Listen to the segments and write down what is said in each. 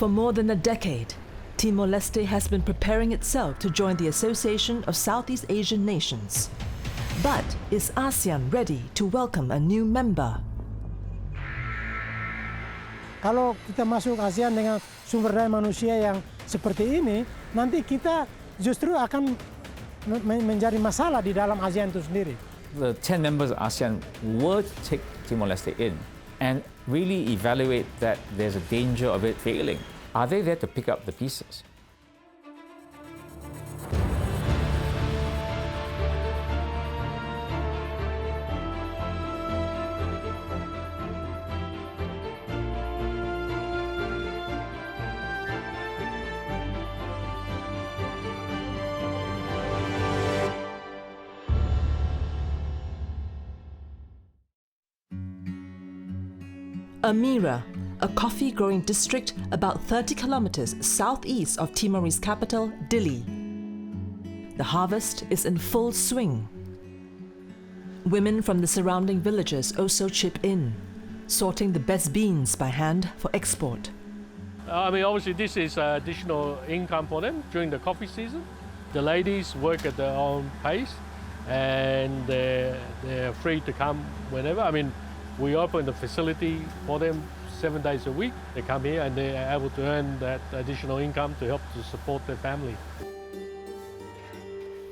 For more than a decade, Timor-Leste has been preparing itself to join the Association of Southeast Asian Nations. But is ASEAN ready to welcome a new member? Kalau kita masuk ASEAN dengan sumber daya manusia yang seperti ini, nanti kita justru akan menjadi masalah di dalam ASEAN itu sendiri. The 10 members of ASEAN will take Timor-Leste in and really evaluate that there's a danger of it failing. Are they there to pick up the pieces? Amira, a coffee-growing district about 30 kilometers southeast of Timorese capital, Dili. The harvest is in full swing. Women from the surrounding villages also chip in, sorting the best beans by hand for export. Obviously this is additional income for them during the coffee season. The ladies work at their own pace and they're free to come whenever. We open the facility for them 7 days a week. They come here and they're able to earn that additional income to help to support their family.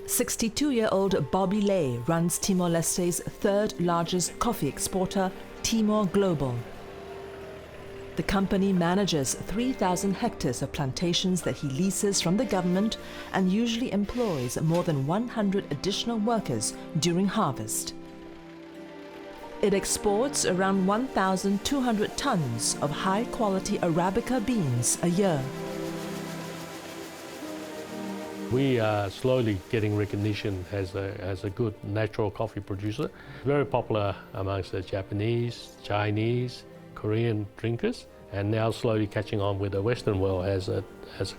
62-year-old Bobby Lay runs Timor-Leste's third largest coffee exporter, Timor Global. The company manages 3,000 hectares of plantations that he leases from the government and usually employs more than 100 additional workers during harvest. It exports around 1,200 tons of high-quality Arabica beans a year. We are slowly getting recognition as a good natural coffee producer. Very popular amongst the Japanese, Chinese, Korean drinkers, and now slowly catching on with the Western world as a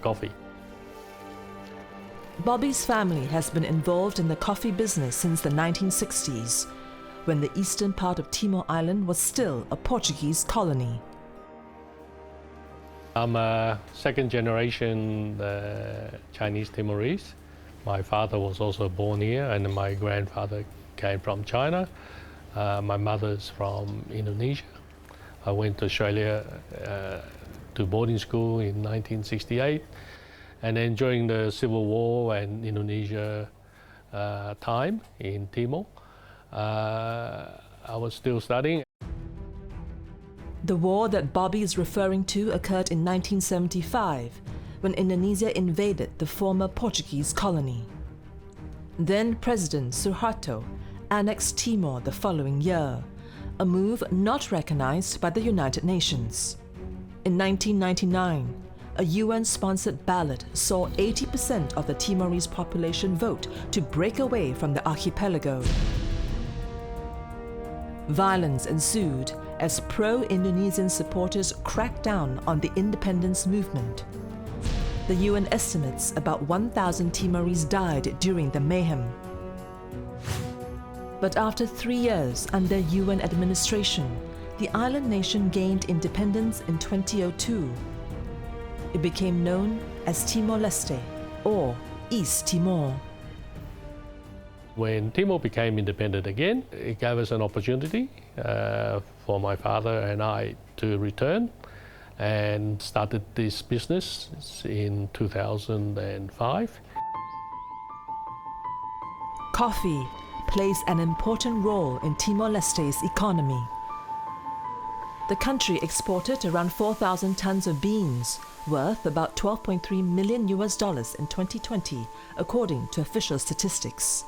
coffee. Bobby's family has been involved in the coffee business since the 1960s, when the eastern part of Timor Island was still a Portuguese colony. I'm a second generation Chinese Timorese. My father was also born here and my grandfather came from China. My mother's from Indonesia. I went to Australia to boarding school in 1968, and then during the Civil War and Indonesia time in Timor, I was still studying. The war that Bobby is referring to occurred in 1975, when Indonesia invaded the former Portuguese colony. Then President Suharto annexed Timor the following year, a move not recognized by the United Nations. In 1999, a UN-sponsored ballot saw 80% of the Timorese population vote to break away from the archipelago. Violence ensued as pro-Indonesian supporters cracked down on the independence movement. The UN estimates about 1,000 Timorese died during the mayhem. But after 3 years under UN administration, the island nation gained independence in 2002. It became known as Timor-Leste, or East Timor. When Timor became independent again, it gave us an opportunity for my father and I to return and started this business in 2005. Coffee plays an important role in Timor-Leste's economy. The country exported around 4,000 tons of beans, worth about $12.3 million in 2020, according to official statistics.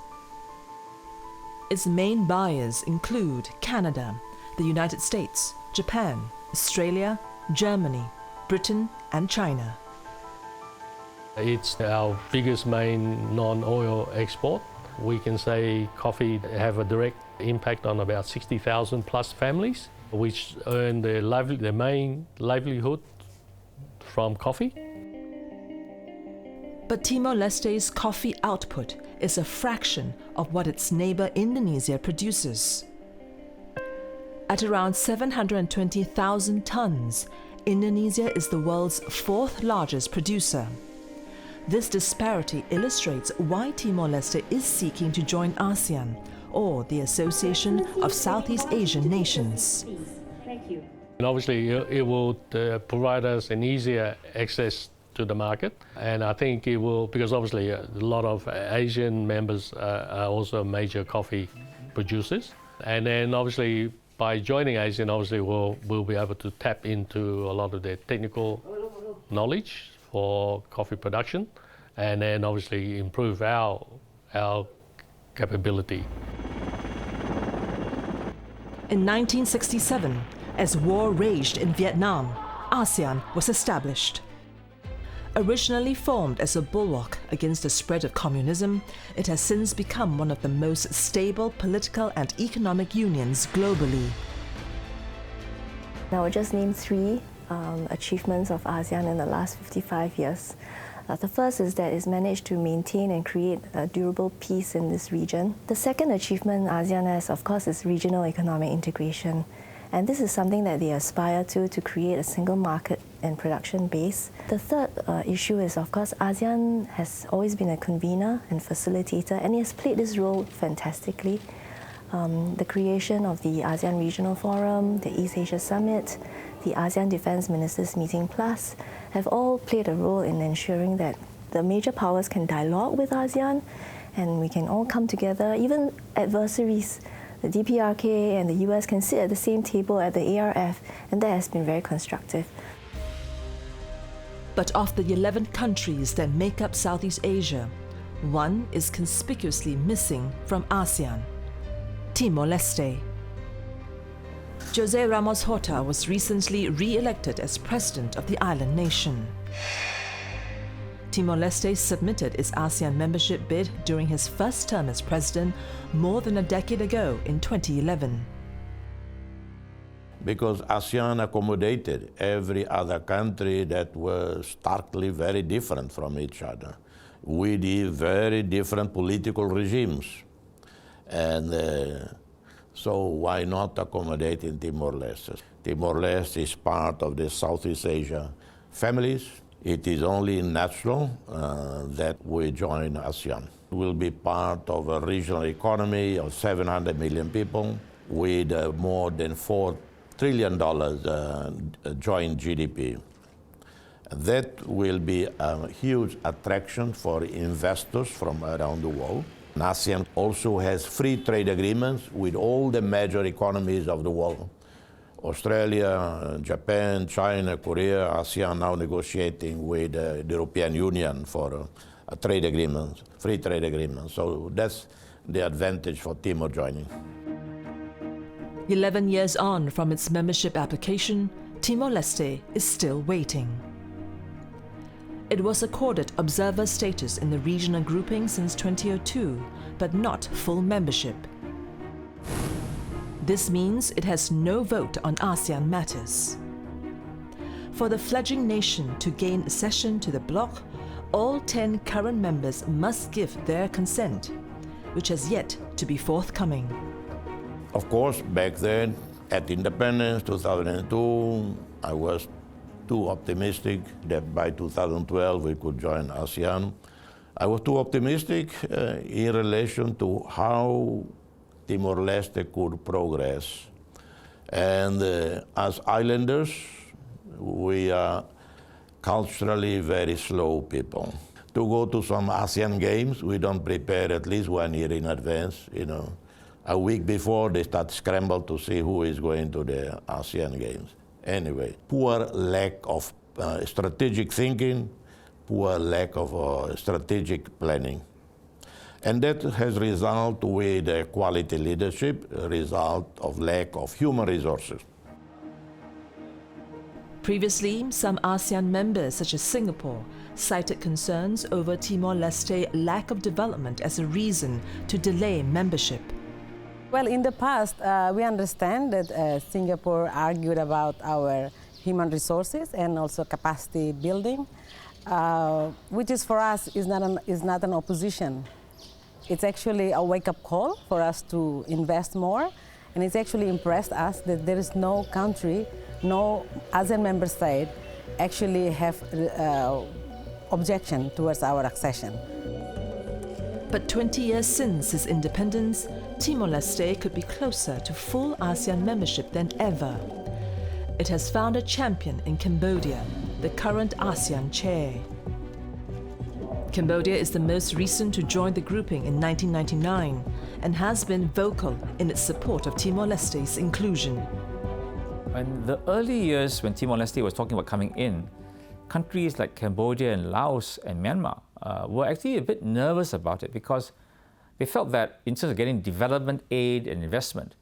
Its main buyers include Canada, the United States, Japan, Australia, Germany, Britain, and China. It's our biggest main non-oil export. We can say coffee have a direct impact on about 60,000 plus families, which earn their main livelihood from coffee. But Timor-Leste's coffee output is a fraction of what its neighbor Indonesia produces. At around 720,000 tons, Indonesia is the world's fourth largest producer. This disparity illustrates why Timor-Leste is seeking to join ASEAN, or the Association of Southeast Asian Nations. Thank you. And obviously, it will provide us an easier access to the market, and I think it will, because obviously a lot of Asian members are also major coffee producers, and then obviously by joining ASEAN, obviously we'll be able to tap into a lot of their technical knowledge for coffee production, and then obviously improve our capability. In 1967, as war raged in Vietnam, ASEAN was established. Originally formed as a bulwark against the spread of communism, it has since become one of the most stable political and economic unions globally. I will just name three achievements of ASEAN in the last 55 years. The first is that it's managed to maintain and create a durable peace in this region. The second achievement ASEAN has, of course, is regional economic integration. And this is something that they aspire to create a single market and production base. The third issue is, of course, ASEAN has always been a convener and facilitator, and it has played this role fantastically. The creation of the ASEAN Regional Forum, the East Asia Summit, the ASEAN Defence Ministers Meeting Plus have all played a role in ensuring that the major powers can dialogue with ASEAN and we can all come together. Even adversaries, the DPRK and the US, can sit at the same table at the ARF, and that has been very constructive. But of the 11 countries that make up Southeast Asia, one is conspicuously missing from ASEAN: Timor-Leste. José Ramos Horta was recently re-elected as president of the island nation. Timor-Leste submitted its ASEAN membership bid during his first term as president more than a decade ago in 2011. Because ASEAN accommodated every other country that was starkly very different from each other, with very different political regimes. And so why not accommodate in Timor-Leste? Timor-Leste is part of the Southeast Asia families. It is only natural that we join ASEAN. We'll be part of a regional economy of 700 million people with more than $4 trillion joint GDP. That will be a huge attraction for investors from around the world. ASEAN also has free trade agreements with all the major economies of the world. Australia, Japan, China, Korea, ASEAN now negotiating with the European Union for a trade agreement, free trade agreement. So that's the advantage for Timor joining. 11 years on from its membership application, Timor-Leste is still waiting. It was accorded observer status in the regional grouping since 2002, but not full membership. This means it has no vote on ASEAN matters. For the fledgling nation to gain accession to the bloc, all 10 current members must give their consent, which has yet to be forthcoming. Of course, back then, at independence, 2002, I was too optimistic that by 2012 we could join ASEAN. I was too optimistic in relation to how Timor-Leste could progress. And as islanders, we are culturally very slow people. To go to some ASEAN games, we don't prepare at least 1 year in advance. You know, a week before they start scramble to see who is going to the ASEAN games. Anyway, poor lack of strategic thinking, poor lack of strategic planning. And that has resulted with quality leadership, a result of lack of human resources. Previously, some ASEAN members, such as Singapore, cited concerns over Timor-Leste's lack of development as a reason to delay membership. Well, in the past, we understand that Singapore argued about our human resources and also capacity building, which is for us is not an opposition. It's actually a wake-up call for us to invest more And it's actually impressed us that there is no country, no ASEAN member state actually have objection towards our accession. But 20 years since its independence, Timor-Leste could be closer to full ASEAN membership than ever. It has found a champion in Cambodia, the current ASEAN chair. Cambodia is the most recent to join the grouping in 1999 and has been vocal in its support of Timor-Leste's inclusion. In the early years when Timor-Leste was talking about coming in, countries like Cambodia and Laos and Myanmar were actually a bit nervous about it because they felt that in terms of getting development aid and investment,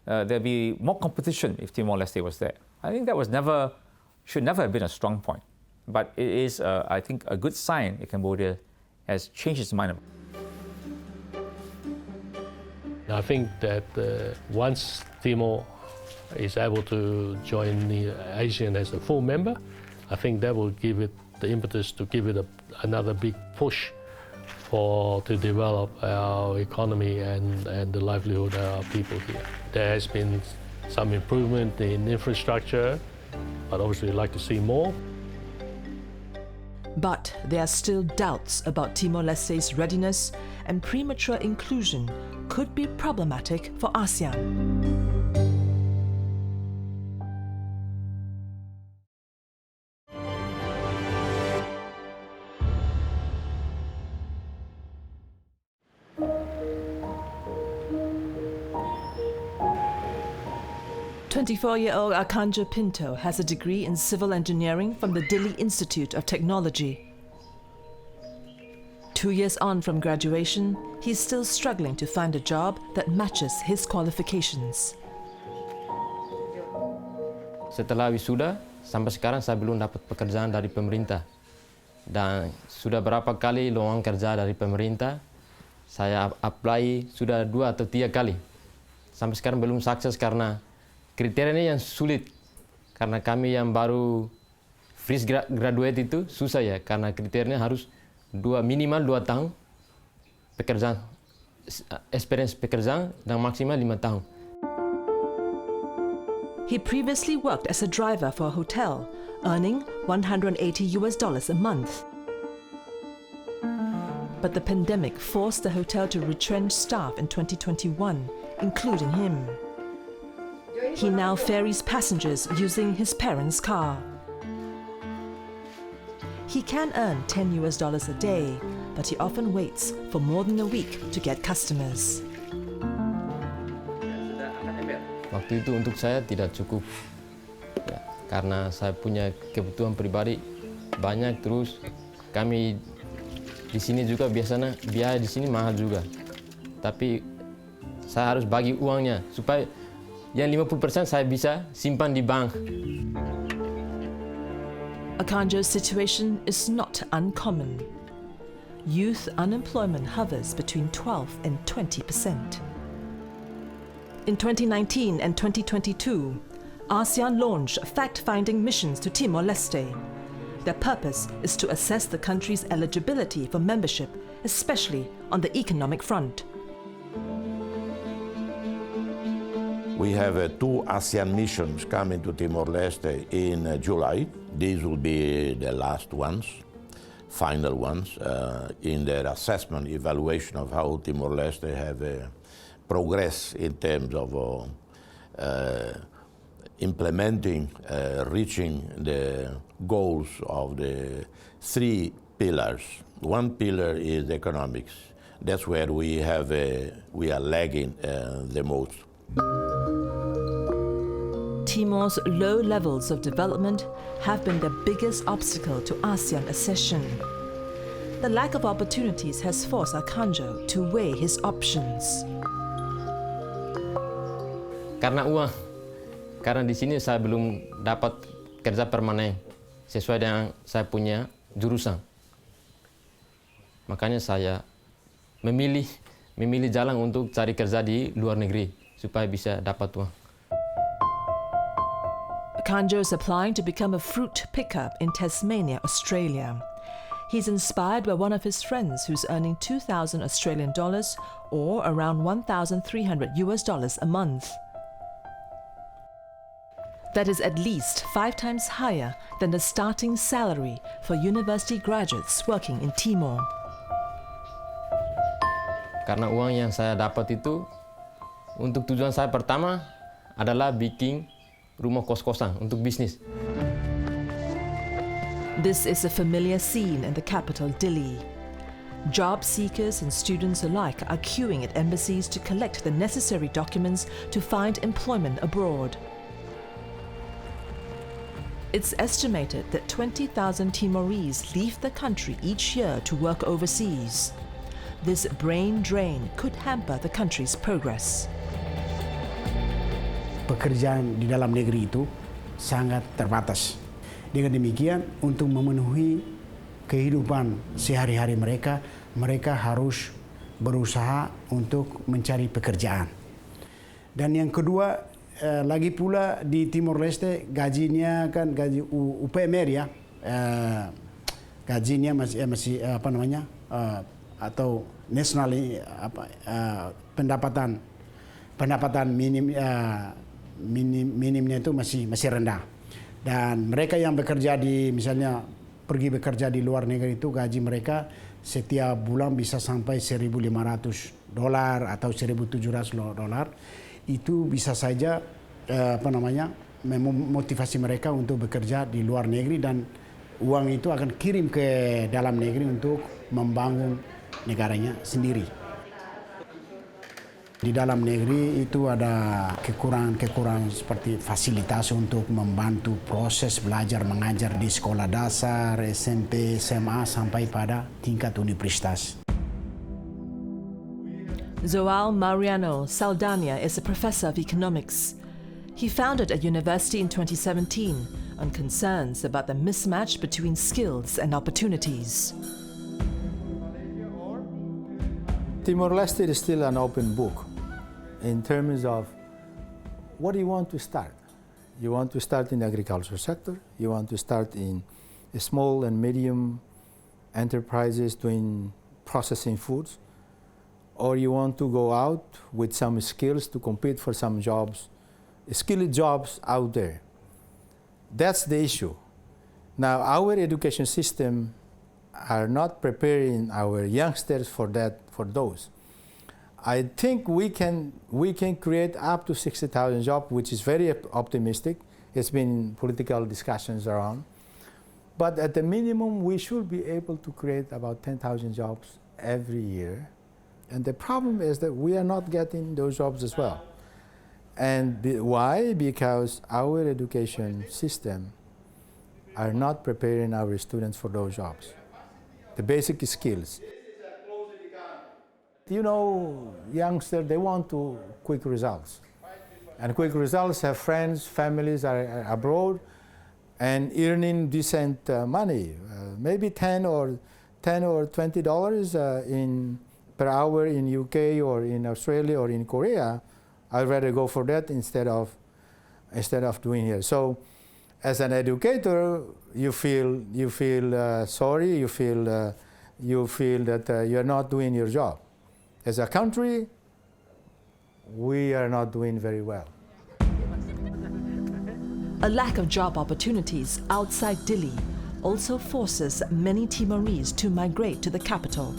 there'd be more competition if Timor-Leste was there. I think that should never have been a strong point. But it is, I think, a good sign that Cambodia has changed its mind. I think that once Timor is able to join the ASEAN as a full member, I think that will give it the impetus to give it another big push to develop our economy and the livelihood of our people here. There has been some improvement in infrastructure, but obviously we'd like to see more. But there are still doubts about Timor-Leste's readiness, and premature inclusion could be problematic for ASEAN. Twenty-four-year-old Arcangel Pinto has a degree in civil engineering from the Dili Institute of Technology. 2 years on from graduation, he's still struggling to find a job that matches his qualifications. Setelah wisuda, sampai sekarang saya belum dapat pekerjaan dari pemerintah. Dan sudah berapa kali lowongan kerja dari pemerintah, saya apply sudah 2 atau 3 kali. Sampai sekarang belum sukses karena kriterianya yang sulit, karena kami yang baru fresh graduate itu susah ya, karena kriterianya harus minimal 2 tahun pekerjaan, experience pekerjaan, dan maksimal 5 tahun. He previously worked as a driver for a hotel, earning $180 a month. But the pandemic forced the hotel to retrench staff in 2021, including him. He now ferries passengers using his parents' car. He can earn $10 a day, but he often waits for more than a week to get customers. Waktu itu untuk saya tidak cukup, ya, karena saya punya kebutuhan pribadi banyak, terus kami di sini juga biasanya biaya di sini mahal juga. Tapi saya harus bagi uangnya supaya yang 50% saya bisa simpan di bank. Arcangel's situation is not uncommon. Youth unemployment hovers between 12 and 20%. In 2019 and 2022, ASEAN launched fact-finding missions to Timor-Leste. Their purpose is to assess the country's eligibility for membership, especially on the economic front. We have 2 ASEAN missions coming to Timor-Leste in July. These will be the last ones, final ones, in their assessment, evaluation of how Timor-Leste have progressed in terms of implementing, reaching the goals of the 3 pillars. One pillar is economics. That's where we are lagging the most. Timor's low levels of development have been the biggest obstacle to ASEAN accession. The lack of opportunities has forced Arcangel to weigh his options. Karena uang, karena di sini saya belum dapat kerja permanen sesuai dengan saya punya jurusan. Makanya saya memilih jalan untuk cari kerja di luar negeri supaya bisa dapat uang. Arcangel is applying to become a fruit picker in Tasmania, Australia. He's inspired by one of his friends who's earning 2,000 Australian dollars or around $1,300 a month. that is at least 5 times higher than the starting salary for university graduates working in Timor. Karena uang yang saya dapat itu, untuk tujuan saya pertama adalah bikin rumah kos-kosan untuk bisnis. This is a familiar scene in the capital, Dili. Job seekers and students alike are queuing at embassies to collect the necessary documents to find employment abroad. It's estimated that 20,000 Timorese leave the country each year to work overseas. This brain drain could hamper the country's progress. Pekerjaan di dalam negeri itu sangat terbatas. Dengan demikian, untuk memenuhi kehidupan sehari-hari mereka, mereka harus berusaha untuk mencari pekerjaan. Dan yang kedua, lagi pula di Timor-Leste gajinya kan gaji UPMR ya, gajinya masih apa namanya, atau nasional pendapatan minimnya itu masih rendah. Dan mereka yang bekerja di misalnya pergi bekerja di luar negeri itu gaji mereka setiap bulan bisa sampai $1.500 atau $1.700. Itu bisa saja memotivasi mereka untuk bekerja di luar negeri, dan uang itu akan kirim ke dalam negeri untuk membangun negaranya sendiri. Di dalam negeri itu ada kekurangan seperti fasilitas untuk membantu proses belajar mengajar di sekolah dasar, SMP, SMA sampai pada tingkat universitas. João Mariano Saldanha is a professor of economics. He founded a university in 2017 on concerns about the mismatch between skills and opportunities. Timor-Leste is still an open book in terms of what do you want to start. You want to start in the agriculture sector, you want to start in small and medium enterprises doing processing foods, or you want to go out with some skills to compete for some jobs, skilled jobs out there. That's the issue. Now, our education system are not preparing our youngsters for those. I think we can create up to 60,000 jobs, which is very optimistic. It's been political discussions around. But at the minimum, we should be able to create about 10,000 jobs every year. And the problem is that we are not getting those jobs as well. And why? Because our education system are not preparing our students for those jobs. The basic skills. You know, youngsters, they want quick results. And quick results have friends, families are abroad and earning decent money. Maybe $10 or $20 per hour in UK or in Australia or in Korea. I'd rather go for that instead of doing here. So, as an educator, you feel sorry. You feel that you're not doing your job. As a country, we are not doing very well. A lack of job opportunities outside Dili also forces many Timorese to migrate to the capital.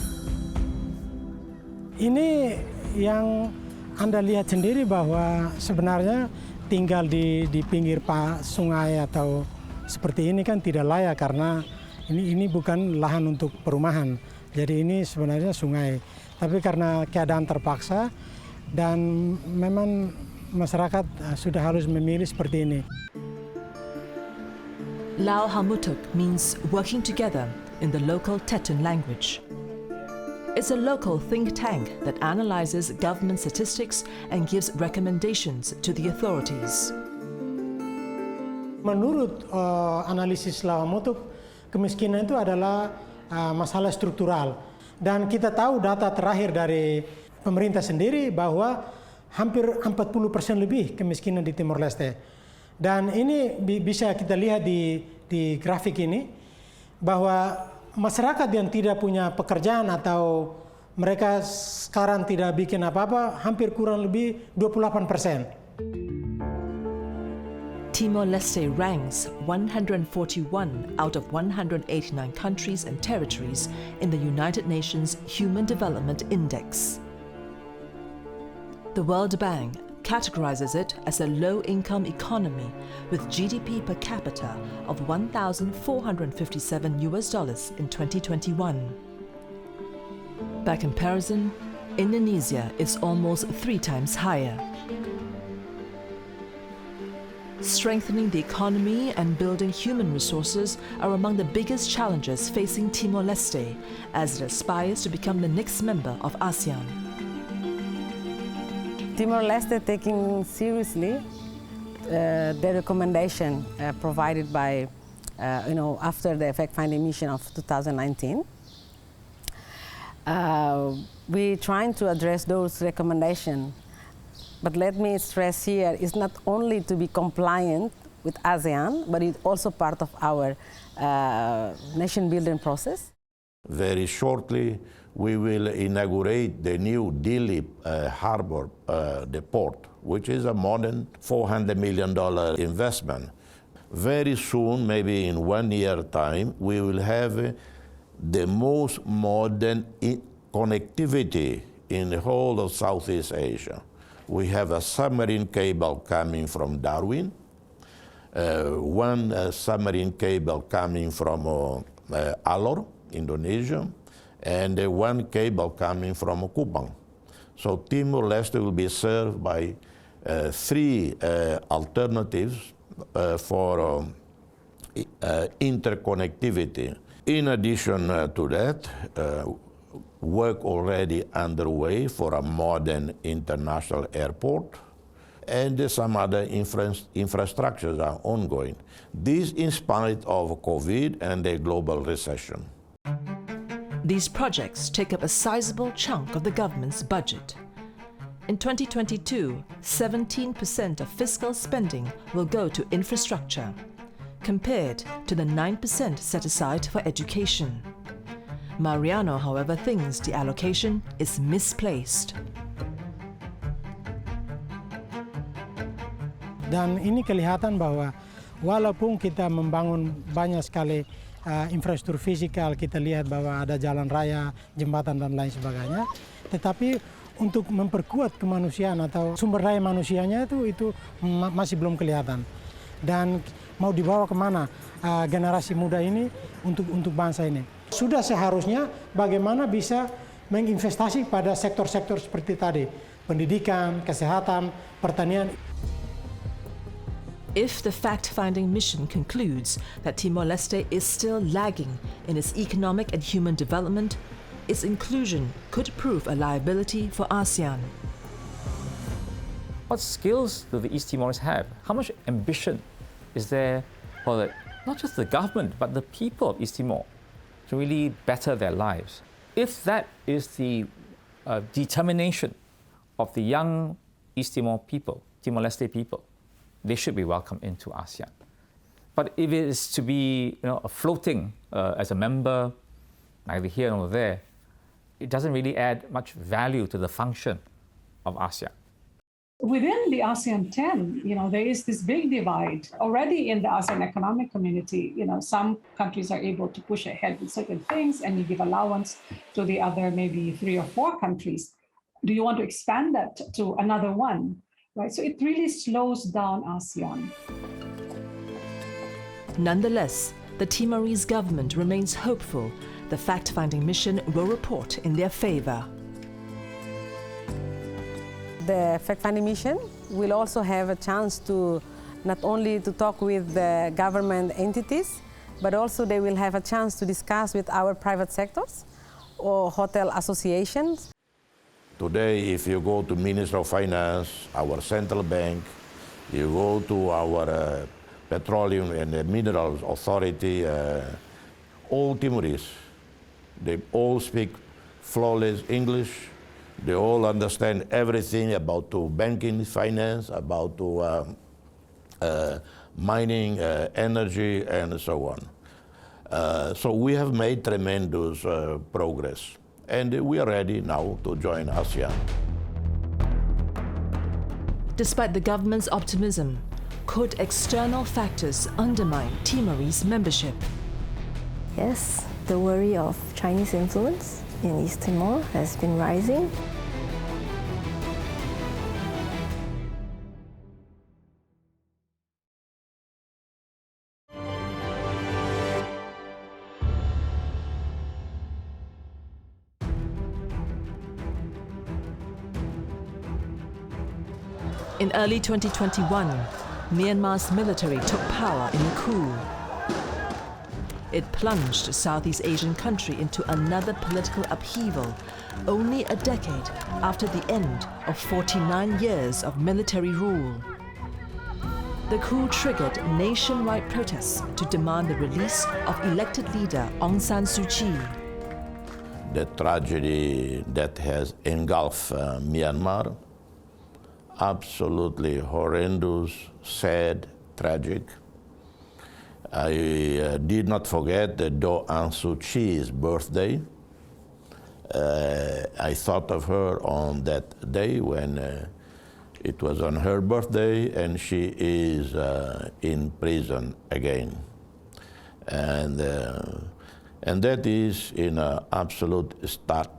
Ini yang Anda lihat sendiri bahwa sebenarnya tinggal di pinggir sungai atau seperti ini kan tidak layak, karena ini bukan lahan untuk perumahan. Jadi ini sebenarnya sungai. Tapi karena keadaan terpaksa dan memang masyarakat sudah harus memilih seperti ini. Lau Hamutuk means working together in the local Teton language. It's a local think tank that analyzes government statistics and gives recommendations to the authorities. Menurut analisis Lau Hamutuk, kemiskinan itu adalah masalah struktural. Dan kita tahu data terakhir dari pemerintah sendiri bahwa hampir 40% lebih kemiskinan di Timor-Leste. Dan ini bisa kita lihat di grafik ini, bahwa masyarakat yang tidak punya pekerjaan atau mereka sekarang tidak bikin apa-apa, hampir kurang lebih 28%. Timor-Leste ranks 141 out of 189 countries and territories in the United Nations Human Development Index. The World Bank categorizes it as a low-income economy with GDP per capita of $1,457 in 2021. By comparison, Indonesia is almost 3 times higher. Strengthening the economy and building human resources are among the biggest challenges facing Timor-Leste as it aspires to become the next member of ASEAN. Timor-Leste taking seriously the recommendation provided by, after the fact-finding mission of 2019. We're trying to address those recommendations, but let me stress here, it's not only to be compliant with ASEAN, but it's also part of our nation-building process. Very shortly, we will inaugurate the new Dili harbor, the port, which is a modern $400 million investment. Very soon, maybe in 1 year time, we will have the most modern connectivity in the whole of Southeast Asia. We have a submarine cable coming from Darwin, one submarine cable coming from Alor, Indonesia, and one cable coming from Kupang. So Timor-Leste will be served by 3 alternatives for interconnectivity. In addition to that, work already underway for a modern international airport, and some other infrastructures are ongoing. This in spite of COVID and the global recession. These projects take up a sizable chunk of the government's budget. In 2022, 17% of fiscal spending will go to infrastructure, compared to the 9% set aside for education. Mariano, however, thinks the allocation is misplaced. Dan ini kelihatan bahwa walaupun kita membangun banyak sekali infrastruktur fisikal, kita lihat bahwa ada jalan raya, jembatan dan lain sebagainya, tetapi untuk memperkuat kemanusiaan atau sumber daya manusianya itu masih belum kelihatan. Dan mau dibawa kemana generasi muda ini untuk bangsa ini. Sudah seharusnya bagaimana bisa menginvestasi pada sektor-sektor seperti tadi, pendidikan, kesehatan, pertanian. If the fact-finding mission concludes that Timor-Leste is still lagging in its economic and human development, its inclusion could prove a liability for ASEAN. What skills do the East Timorese have? How much ambition is there for not just the government, but the people of East Timor to really better their lives? If that is the determination of the young East Timor people, Timor-Leste people, they should be welcomed into ASEAN. But if it is to be floating as a member, neither here nor there, it doesn't really add much value to the function of ASEAN. Within the ASEAN 10, there is this big divide. Already in the ASEAN economic community, some countries are able to push ahead with certain things and you give allowance to the other maybe 3 or 4 countries. Do you want to expand that to another one? Right? So it really slows down ASEAN. Nonetheless, the Timorese government remains hopeful the fact-finding mission will report in their favor. The fact-finding mission will also have a chance to not only to talk with the government entities, but also they will have a chance to discuss with our private sectors or hotel associations. Today, if you go to Minister of Finance, our central bank, you go to our Petroleum and Minerals Authority, all Timorese, they all speak flawless English. They all understand everything about banking, finance, about mining, energy, and so on. So we have made tremendous progress. And we are ready now to join ASEAN. Despite the government's optimism, Could external factors undermine Timorese membership? Yes, the worry of Chinese influence in East Timor has been rising. In early 2021, Myanmar's military took power in a coup. It plunged Southeast Asian country into another political upheaval only a decade after the end of 49 years of military rule. The coup triggered nationwide protests to demand the release of elected leader Aung San Suu Kyi. The tragedy that has engulfed Myanmar, absolutely horrendous, sad, tragic. I did not forget that Aung San Suu Kyi's birthday. I thought of her on that day when it was on her birthday, and she is in prison again. And that is in an absolute stark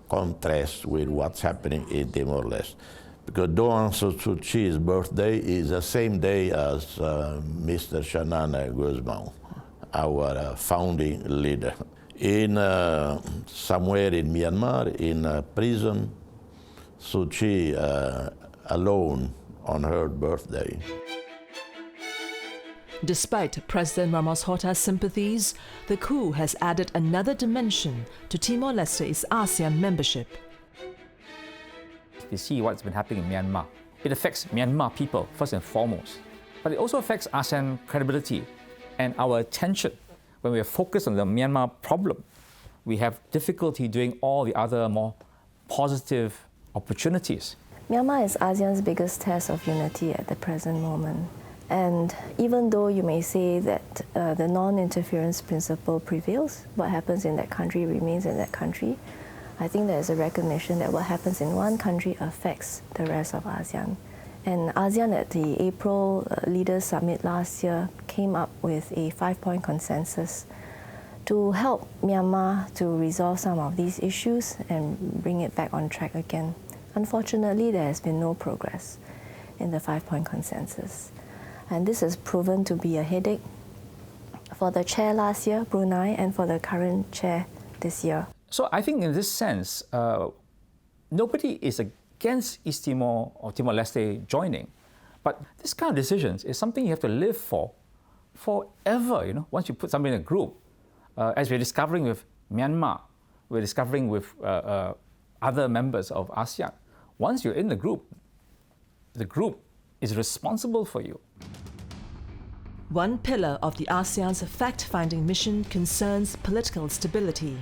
contrast with what's happening in Timor-Leste. Because Aung San Suu Kyi's birthday is the same day as Mr. Shanana Guzman, our founding leader. In somewhere in Myanmar, in a prison, Suu Kyi alone on her birthday. Despite President Ramos Horta's sympathies, the coup has added another dimension to Timor-Leste's ASEAN membership. You see what's been happening in Myanmar. It affects Myanmar people first and foremost, but it also affects ASEAN credibility and our attention. When we are focused on the Myanmar problem, we have difficulty doing all the other more positive opportunities. Myanmar is ASEAN's biggest test of unity at the present moment. And even though you may say that the non-interference principle prevails, what happens in that country remains in that country, I think there is a recognition that what happens in one country affects the rest of ASEAN. And ASEAN at the April Leaders Summit last year came up with a 5-point consensus to help Myanmar to resolve some of these issues and bring it back on track again. Unfortunately, there has been no progress in the 5-point consensus. And this has proven to be a headache for the chair last year, Brunei, and for the current chair this year. So I think in this sense, nobody is against East Timor or Timor-Leste joining. But this kind of decisions is something you have to live for forever, you know, once you put somebody in a group. As we're discovering with Myanmar, we're discovering with other members of ASEAN. Once you're in the group is responsible for you. One pillar of the ASEAN's fact-finding mission concerns political stability.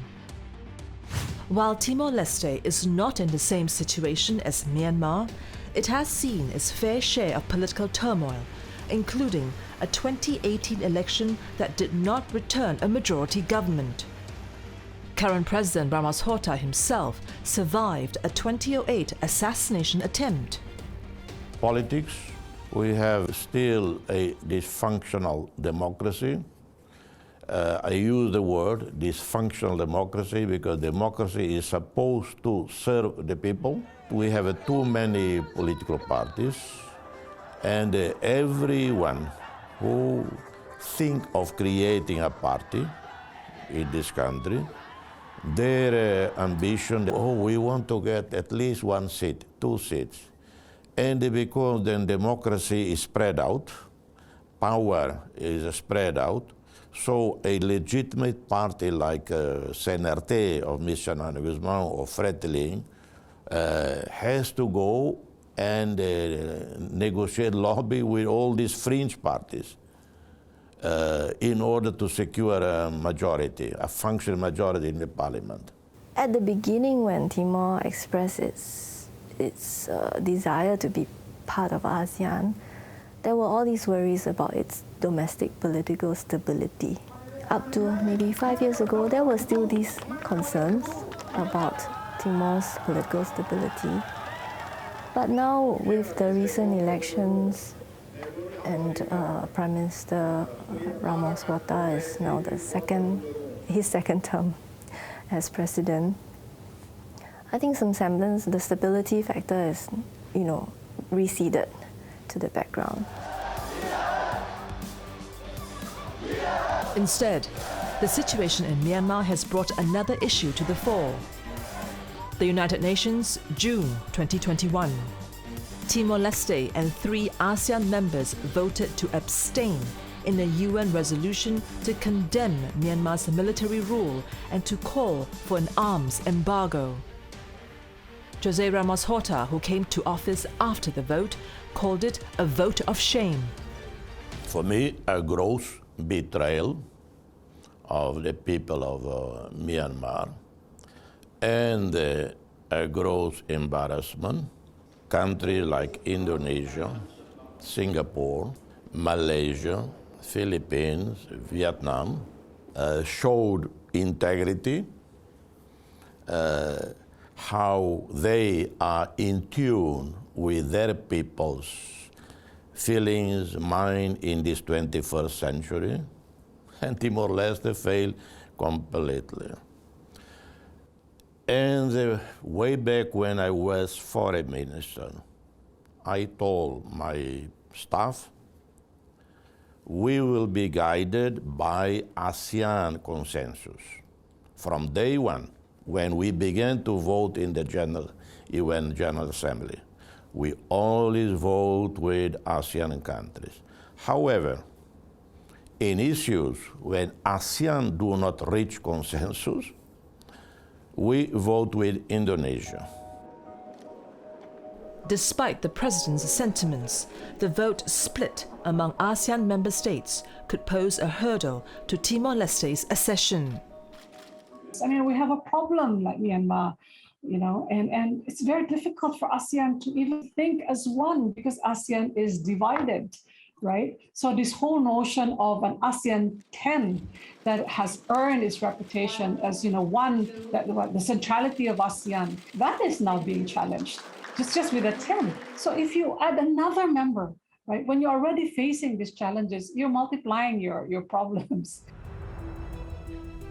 While Timor-Leste is not in the same situation as Myanmar, it has seen its fair share of political turmoil, including a 2018 election that did not return a majority government. Current President Ramos Horta himself survived a 2008 assassination attempt. Politics, we have still a dysfunctional democracy. I use the word dysfunctional democracy because democracy is supposed to serve the people. We have too many political parties, and everyone who think of creating a party in this country, their ambition, we want to get at least 1 seat, 2 seats. And because then democracy is spread out, power is spread out, so a legitimate party like CNRT of Mr. Shanana Guzman or Fretilin has to go and negotiate, lobby with all these fringe parties in order to secure a majority, a functional majority in the parliament. At the beginning, when Timor expressed its desire to be part of ASEAN, there were all these worries about its domestic political stability. Up to maybe 5 years ago, there were still these concerns about Timor's political stability. But now with the recent elections and Prime Minister Ramos Horta is now his second term as president, I think some semblance, the stability factor is, receded to the background. Instead, the situation in Myanmar has brought another issue to the fore. The United Nations, June 2021. Timor-Leste and 3 ASEAN members voted to abstain in a UN resolution to condemn Myanmar's military rule and to call for an arms embargo. José Ramos Horta, who came to office after the vote, called it a vote of shame. For me, a gross betrayal of the people of Myanmar and a gross embarrassment. Countries like Indonesia, Singapore, Malaysia, Philippines, Vietnam showed integrity, how they are in tune with their people's feelings, mind in this 21st century, and Timor-Leste failed completely. And way back when I was foreign minister, I told my staff, we will be guided by ASEAN consensus. From day one, when we began to vote in the UN General Assembly, we always vote with ASEAN countries. However, in issues when ASEAN do not reach consensus, we vote with Indonesia. Despite the president's sentiments, the vote split among ASEAN member states could pose a hurdle to Timor-Leste's accession. I mean, we have a problem like Myanmar, and it's very difficult for ASEAN to even think as one because ASEAN is divided, right? So this whole notion of an ASEAN 10 that has earned its reputation as, one, that the centrality of ASEAN, that is now being challenged, just with a 10. So if you add another member, right, when you're already facing these challenges, you're multiplying your problems.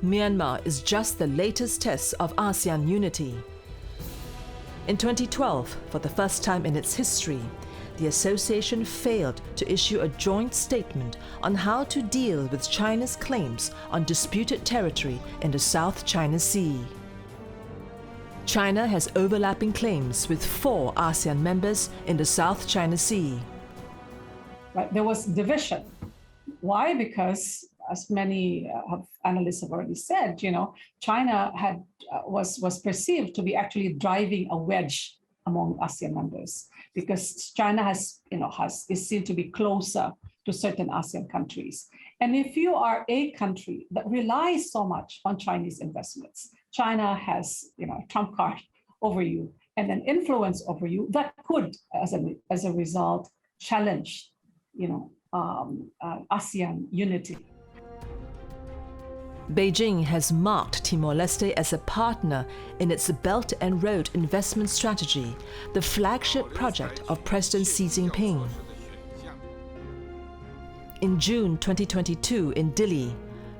Myanmar is just the latest test of ASEAN unity. In 2012, for the first time in its history, the association failed to issue a joint statement on how to deal with China's claims on disputed territory in the South China Sea. China has overlapping claims with 4 ASEAN members in the South China Sea. Right, there was division. Why? Because, as many analysts have already said, China was perceived to be actually driving a wedge among ASEAN members because China is seen to be closer to certain ASEAN countries. And if you are a country that relies so much on Chinese investments, China has a trump card over you and an influence over you that could, as a result, challenge ASEAN unity. Beijing has marked Timor-Leste as a partner in its Belt and Road investment strategy, the flagship project of President Xi Jinping. In June 2022 in Dili,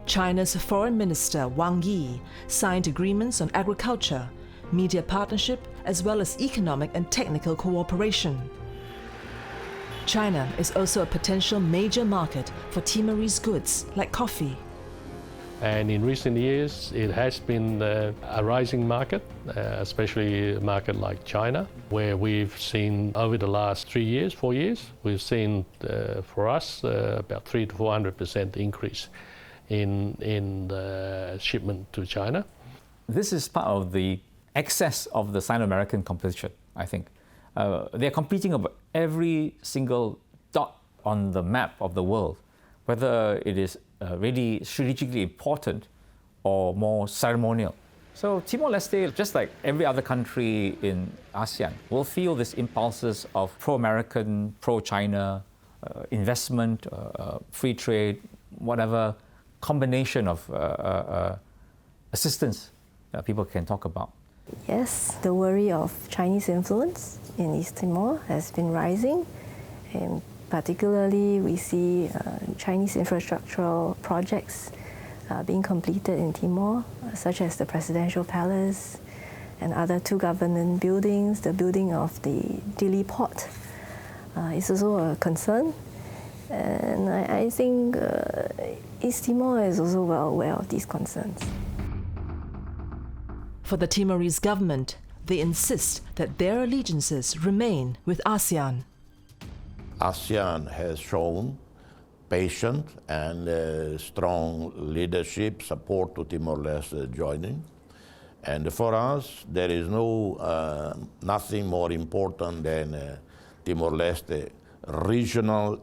China's Foreign Minister Wang Yi signed agreements on agriculture, media partnership, as well as economic and technical cooperation. China is also a potential major market for Timorese goods like coffee. And in recent years, it has been a rising market, especially a market like China, where we've seen over the last 4 years, we've seen for us about 300% to 400% increase in the shipment to China. This is part of the excess of the Sino-American competition, I think. They're competing about every single dot on the map of the world, whether it is really strategically important or more ceremonial. So Timor-Leste, just like every other country in ASEAN, will feel these impulses of pro-American, pro-China, investment, free trade, whatever combination of assistance that people can talk about. Yes, the worry of Chinese influence in East Timor has been rising, and particularly we see Chinese infrastructural projects being completed in Timor, such as the Presidential Palace and other two government buildings. The building of the Dili port is also a concern, and I think East Timor is also well aware of these concerns. For the Timorese government, they insist that their allegiances remain with ASEAN. ASEAN has shown patient and strong leadership support to Timor-Leste joining. And for us, there is nothing more important than Timor-Leste regional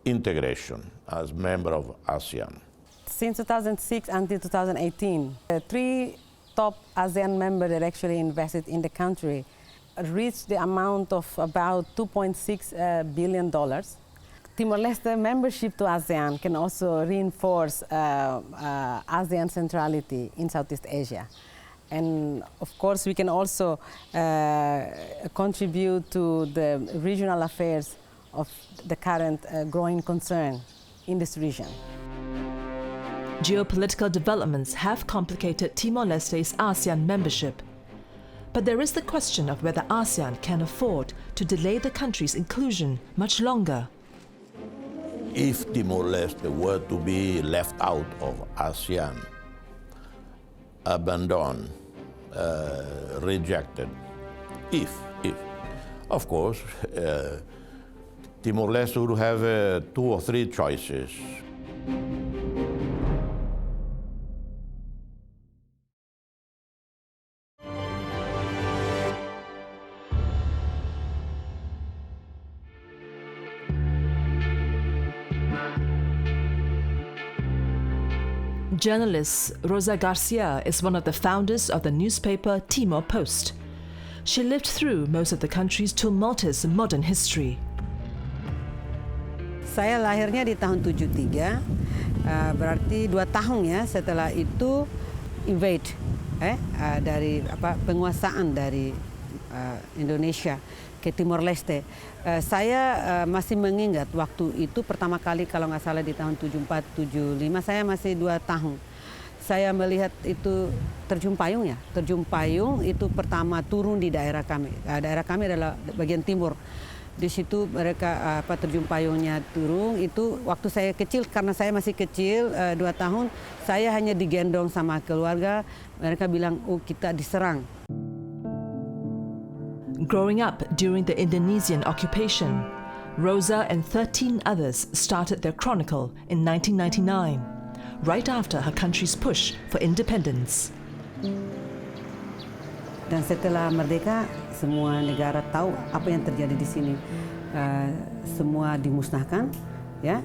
integration as member of ASEAN. Since 2006 until 2018, the three top ASEAN members that actually invested in the country reached the amount of about $2.6 billion. Timor-Leste membership to ASEAN can also reinforce ASEAN centrality in Southeast Asia. And of course, we can also contribute to the regional affairs of the current growing concern in this region. Geopolitical developments have complicated Timor-Leste's ASEAN membership. But there is the question of whether ASEAN can afford to delay the country's inclusion much longer. If Timor-Leste were to be left out of ASEAN, abandoned, rejected, if, of course, Timor-Leste would have 2 or 3 choices. Journalist Rosa Garcia is one of the founders of the newspaper Timor Post. She lived through most of the country's tumultuous modern history. Saya lahirnya di tahun 73, berarti 2 tahun ya setelah itu invade dari penguasaan dari Indonesia ke Timor-Leste. Saya masih mengingat waktu itu pertama kali kalau nggak salah di tahun 74-75, saya masih 2 tahun. Saya melihat itu terjun payung ya. Terjun payung itu pertama turun di daerah kami. Daerah kami adalah bagian timur. Di situ mereka terjun payungnya turun. Itu waktu saya kecil, karena saya masih kecil 2 tahun, saya hanya digendong sama keluarga. Mereka bilang, oh kita diserang. Growing up during the Indonesian occupation, Rosa and 13 others started their chronicle in 1999, right after her country's push for independence. Dan setelah merdeka, semua negara tahu apa yang terjadi di sini. Semua dimusnahkan, ya,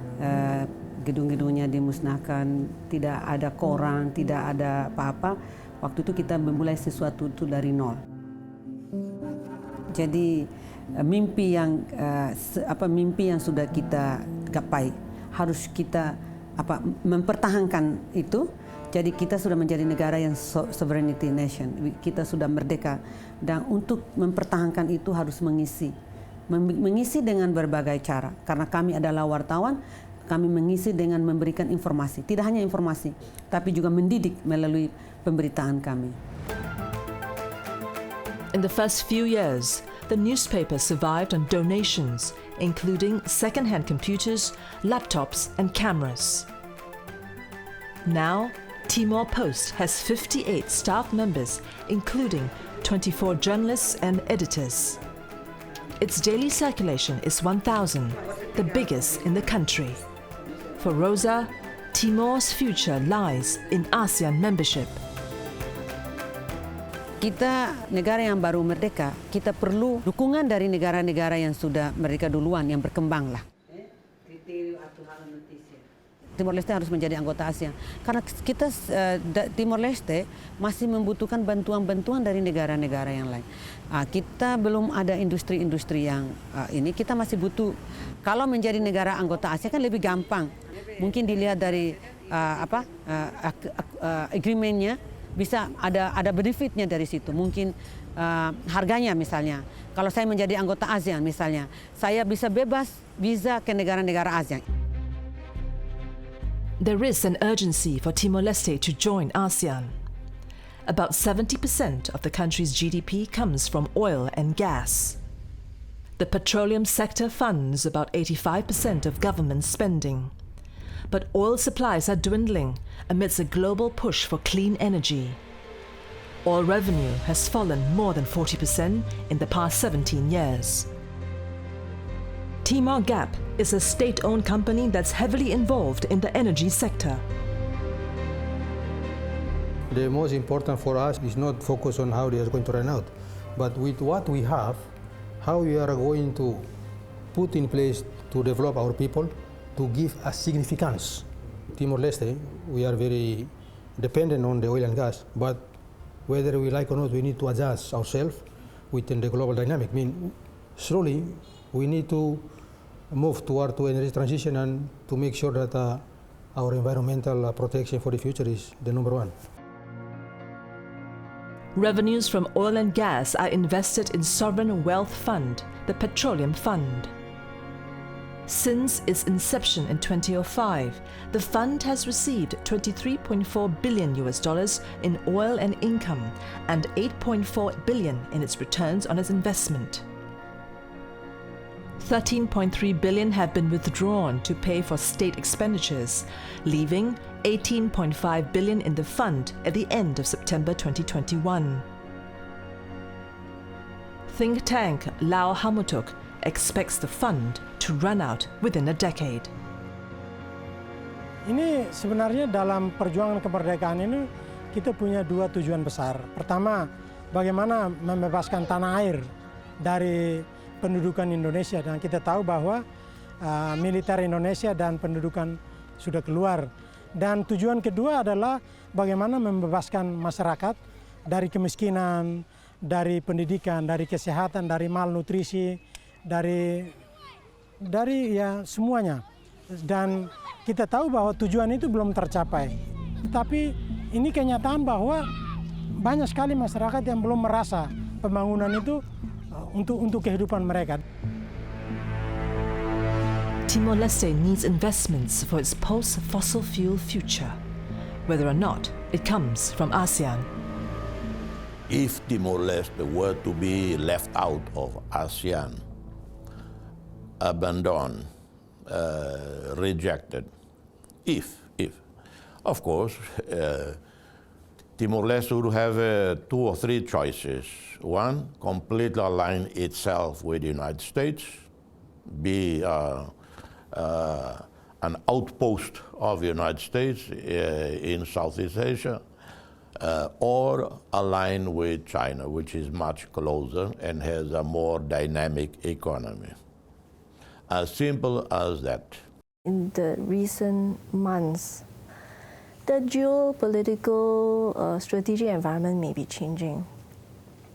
gedung-gedungnya dimusnahkan, tidak ada koran, tidak ada apa-apa. Waktu itu kita memulai sesuatu itu dari nol. Jadi mimpi yang sudah kita gapai harus kita mempertahankan itu. Jadi kita sudah menjadi negara yang sovereignty nation. Kita sudah merdeka, dan untuk mempertahankan itu harus mengisi dengan berbagai cara. Karena kami adalah wartawan, kami mengisi dengan memberikan informasi. Tidak hanya informasi, tapi juga mendidik melalui pemberitaan kami. In the first few years, the newspaper survived on donations, including second-hand computers, laptops, and cameras. Now, Timor Post has 58 staff members, including 24 journalists and editors. Its daily circulation is 1,000, the biggest in the country. For Rosa, Timor's future lies in ASEAN membership. Kita negara yang baru merdeka, kita perlu dukungan dari negara-negara yang sudah merdeka duluan, yang berkembang lah. Timor-Leste harus menjadi anggota ASEAN. Karena kita, Timor-Leste masih membutuhkan bantuan-bantuan dari negara-negara yang lain. Kita belum ada industri-industri yang ini, kita masih butuh. Kalau menjadi negara anggota ASEAN kan lebih gampang. Mungkin dilihat dari agreement-nya, bisa ada benefitnya dari situ. Mungkin harganya misalnya, kalau saya menjadi anggota ASEAN misalnya, saya bisa bebas visa ke negara-negara ASEAN. There is an urgency for Timor-Leste to join ASEAN. About 70% of the country's GDP comes from oil and gas. The petroleum sector funds about 85% of government spending. But oil supplies are dwindling amidst a global push for clean energy. Oil revenue has fallen more than 40% in the past 17 years. Timor Gap is a state-owned company that's heavily involved in the energy sector. The most important for us is not focus on how they are going to run out, but with what we have, how we are going to put in place to develop our people, to give a significance. Timor-Leste, we are very dependent on the oil and gas, but whether we like or not, we need to adjust ourselves within the global dynamic. I mean, slowly, we need to move toward to energy transition and to make sure that our environmental protection for the future is the number one. Revenues from oil and gas are invested in Sovereign Wealth Fund, the Petroleum Fund. Since its inception in 2005, the fund has received $23.4 billion in oil and income and $8.4 billion in its returns on its investment. $13.3 billion have been withdrawn to pay for state expenditures, leaving $18.5 billion in the fund at the end of September 2021. Think tank Lau Hamutuk expects the fund to run out within a decade. Ini sebenarnya dalam perjuangan kemerdekaan ini kita punya dua tujuan besar. Pertama, bagaimana membebaskan tanah air dari pendudukan Indonesia, dan kita tahu bahwa militer Indonesia dan pendudukan sudah keluar. Dan tujuan kedua adalah bagaimana membebaskan masyarakat dari kemiskinan, dari pendidikan, dari kesehatan, dari malnutrisi, dari ya semuanya. Dan kita tahu bahwa tujuan itu belum tercapai. Tetapi ini kenyataan bahwa banyak sekali masyarakat yang belum merasa pembangunan itu untuk kehidupan mereka. Timor-Leste needs investments for its post-fossil fuel future, whether or not it comes from ASEAN. If Timor-Leste were to be left out of ASEAN, abandoned, rejected, if, of course, Timor-Leste would have two or three choices. One, completely align itself with the United States, be an outpost of the United States in Southeast Asia, or align with China, which is much closer and has a more dynamic economy. As simple as that. In the recent months, the geopolitical strategic environment may be changing.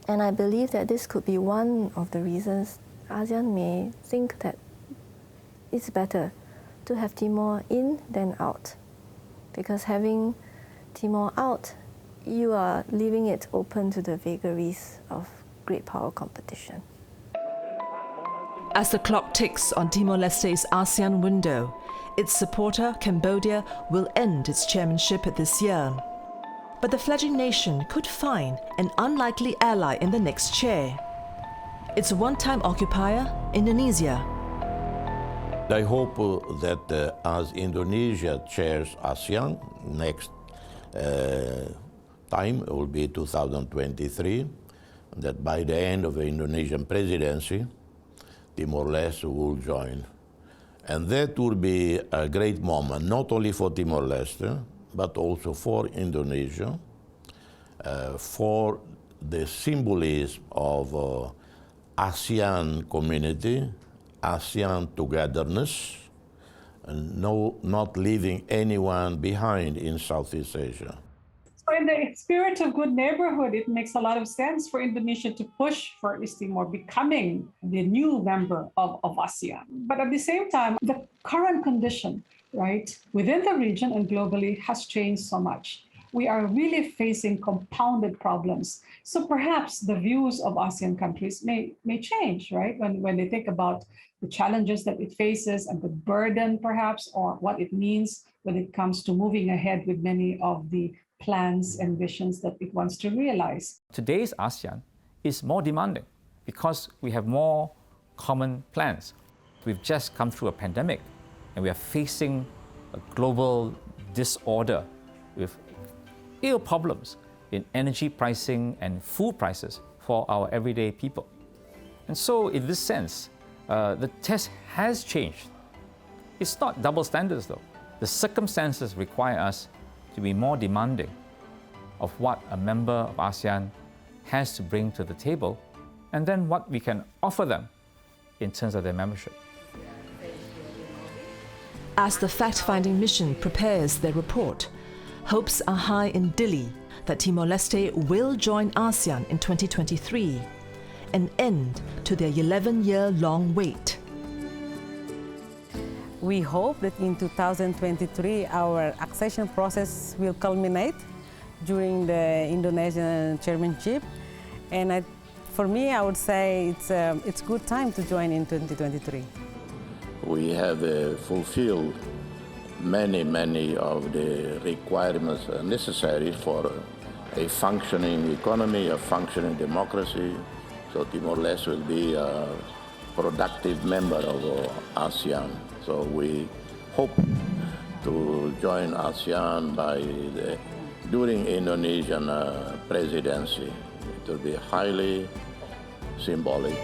And I believe that this could be one of the reasons ASEAN may think that it's better to have Timor in than out. Because having Timor out, you are leaving it open to the vagaries of great power competition. As the clock ticks on Timor-Leste's ASEAN window, its supporter, Cambodia, will end its chairmanship this year. But the fledgling nation could find an unlikely ally in the next chair. Its one-time occupier, Indonesia. I hope that as Indonesia chairs ASEAN next time, it will be 2023, that by the end of the Indonesian presidency, Timor-Leste will join. And that will be a great moment, not only for Timor-Leste, but also for Indonesia, for the symbolism of ASEAN community, ASEAN togetherness, and not leaving anyone behind in Southeast Asia. So in the spirit of good neighborhood, it makes a lot of sense for Indonesia to push for East Timor becoming the new member of ASEAN. But at the same time, the current condition, right, within the region and globally has changed so much. we are really facing compounded problems. So perhaps the views of ASEAN countries may change, right? When they think about the challenges that it faces and the burden perhaps, or what it means when it comes to moving ahead with many of the plans and visions that it wants to realize. Today's ASEAN is more demanding because we have more common plans. We've just come through a pandemic and we are facing a global disorder with real problems in energy pricing and food prices for our everyday people. And so in this sense, the test has changed. It's not double standards though. The circumstances require us to be more demanding of what a member of ASEAN has to bring to the table and then what we can offer them in terms of their membership. As the fact-finding mission prepares their report, hopes are high in Dili that Timor-Leste will join ASEAN in 2023, an end to their 11-year-long wait. We hope that in 2023 our accession process will culminate during the Indonesian chairmanship, and for me I would say it's good time to join in 2023. We have fulfilled many of the requirements necessary for a functioning economy, a functioning democracy. So Timor-Leste will be a productive member of ASEAN. So we hope to join ASEAN during Indonesian presidency. It will be highly symbolic.